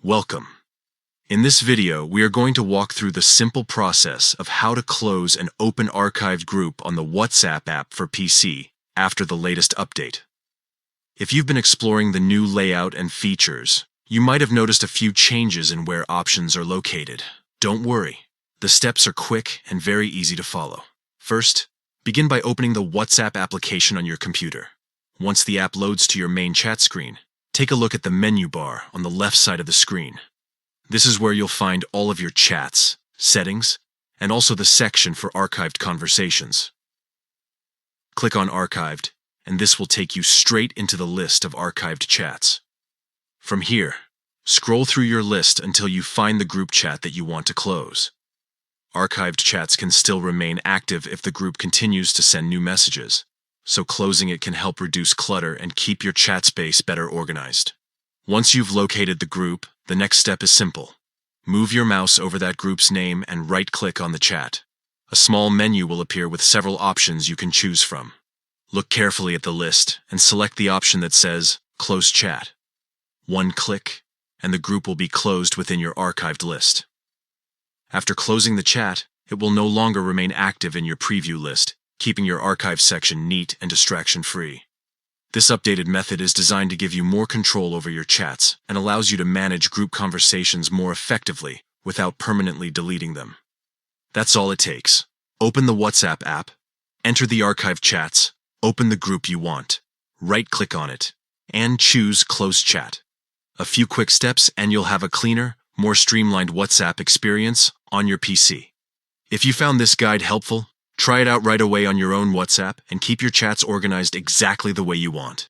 Welcome. In this video, we are going to walk through the simple process of how to close an open archived group on the WhatsApp app for PC after the latest update. If you've been exploring the new layout and features, you might have noticed a few changes in where options are located. Don't worry, the steps are quick and very easy to follow. First, begin by opening the WhatsApp application on your computer. Once the app loads to your main chat screen, take a look at the menu bar on the left side of the screen. This is where you'll find all of your chats, settings, and also the section for archived conversations. Click on Archived, and this will take you straight into the list of archived chats. From here, scroll through your list until you find the group chat that you want to close. Archived chats can still remain active if the group continues to send new messages, so closing it can help reduce clutter and keep your chat space better organized. Once you've located the group, the next step is simple. Move your mouse over that group's name and right-click on the chat. A small menu will appear with several options you can choose from. Look carefully at the list and select the option that says Close Chat. One click, and the group will be closed within your archived list. After closing the chat, it will no longer remain active in your preview list, keeping your archive section neat and distraction-free. This updated method is designed to give you more control over your chats and allows you to manage group conversations more effectively without permanently deleting them. That's all it takes. Open the WhatsApp app, enter the archived chats, open the group you want, right-click on it, and choose Close Chat. A few quick steps and you'll have a cleaner, more streamlined WhatsApp experience on your PC. If you found this guide helpful, try it out right away on your own WhatsApp and keep your chats organized exactly the way you want.